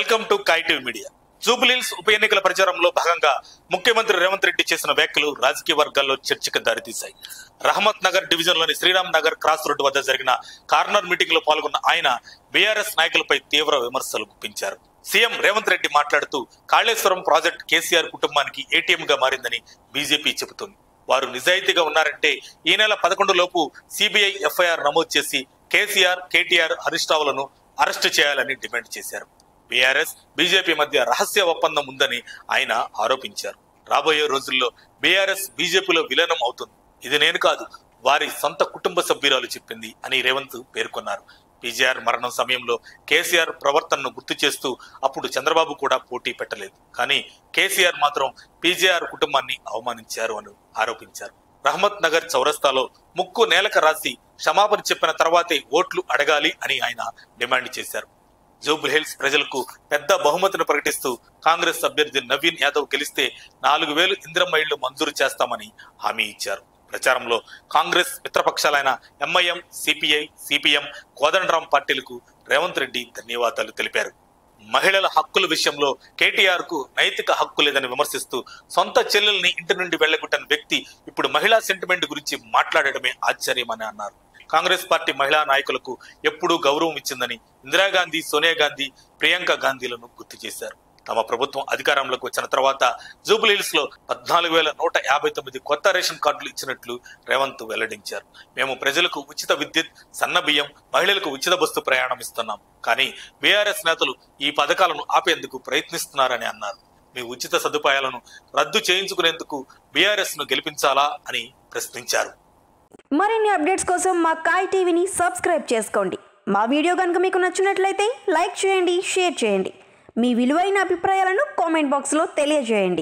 Welcome to కైటివ్ media. Jubilee Hills ఉప ఎన్నికల ప్రచారంలో భాగంగా ముఖ్యమంత్రి రేవంత్ రెడ్డి చేసిన వ్యాఖ్యలు రాజకీయ వర్గాల్లో చర్చకు దారితీశాయి. రహమత్ నగర్ డివిజన్లోని శ్రీరామ్ నగర్ క్రాస్ రోడ్డు వద్ద జరిగిన కార్నర్ మీటింగ్ లో పాల్గొన్న ఆయన బీఆర్ఎస్ నాయకులపై తీవ్ర విమర్శలు గుప్పించారు. సీఎం రేవంత్ రెడ్డి మాట్లాడుతూ కాళేశ్వరం ప్రాజెక్టు కేసీఆర్ కుటుంబానికి ఏటీఎం గా మారిందని బీజేపీ చెబుతోంది. వారు నిజాయితీగా ఉన్నారంటే ఈ నెల 11 లోపు సిబిఐ ఎఫ్ఐఆర్ నమోదు చేసి కేసీఆర్, కేటీఆర్, హరీష్ రావులను అరెస్టు చేయాలని డిమాండ్ చేశారు. బీఆర్ఎస్, బీజేపీ మధ్య రహస్య ఒప్పందం ఉందని ఆయన ఆరోపించారు. రాబోయే రోజుల్లో బీఆర్ఎస్ బీజేపీలో విలీనం అవుతుంది. ఇది నేను కాదు, వారి సొంత కుటుంబ సభ్యురాలు చెప్పింది అని రేవంత్ పేర్కొన్నారు. పీజీఆర్ మరణం సమయంలో కేసీఆర్ ప్రవర్తనను గుర్తు చేస్తూ అప్పుడు చంద్రబాబు కూడా పోటీ పెట్టలేదు. కానీ కేసీఆర్ మాత్రం పీజీఆర్ కుటుంబాన్ని అవమానించారు అని ఆరోపించారు. రహమత్ నగర్ చౌరస్తాలో ముక్కు నేలక రాసి క్షమాపణ చెప్పిన తర్వాతే ఓట్లు అడగాలి అని ఆయన డిమాండ్ చేశారు. జూబ్లీహిల్స్ ప్రజలకు పెద్ద బహుమతిని ప్రకటిస్తూ కాంగ్రెస్ అభ్యర్థి నవీన్ యాదవ్ గెలిస్తే 4000 ఇందిరమ్మ ఇళ్లు మంజూరు చేస్తామని హామీ ఇచ్చారు. ప్రచారంలో కాంగ్రెస్ మిత్రపక్షాలైన ఎంఐఎం, సిపిఐ, సిపిఎం, కోదండరాం పార్టీలకు రేవంత్ రెడ్డి ధన్యవాదాలు తెలిపారు. మహిళల హక్కుల విషయంలో కేటీఆర్ కు నైతిక హక్కు లేదని విమర్శిస్తూ సొంత చెల్లెల్ని ఇంటి నుండి వెళ్లగొట్టిన వ్యక్తి ఇప్పుడు మహిళా సెంటిమెంట్ గురించి మాట్లాడడమే ఆశ్చర్యమని అన్నారు. కాంగ్రెస్ పార్టీ మహిళా నాయకులకు ఎప్పుడూ గౌరవం ఇచ్చిందని ఇందిరాగాంధీ, సోనియా గాంధీ, ప్రియాంక గాంధీలను గుర్తు చేశారు. తమ ప్రభుత్వం అధికారంలోకి వచ్చిన తర్వాత జూబ్లీహిల్స్ లో 14,159 కొత్త రేషన్ కార్డులు ఇచ్చినట్లు రేవంత్ వెల్లడించారు. మేము ప్రజలకు ఉచిత విద్యుత్, సన్న బియ్యం, మహిళలకు ఉచిత బస్సు ప్రయాణం ఇస్తున్నాం. కానీ బీఆర్ఎస్ నేతలు ఈ పథకాలను ఆపేందుకు ప్రయత్నిస్తున్నారని అన్నారు. మీ ఉచిత సదుపాయాలను రద్దు చేయించుకునేందుకు బీఆర్ఎస్ ను గెలిపించాలా అని ప్రశ్నించారు. మరిన్ని అప్డేట్స్ కోసం మా కాయ్ టీవీని సబ్స్క్రైబ్ చేసుకోండి. మా వీడియో కనుక మీకు నచ్చినట్లయితే లైక్ చేయండి, షేర్ చేయండి. మీ విలువైన అభిప్రాయాలను కామెంట్ బాక్స్లో తెలియజేయండి.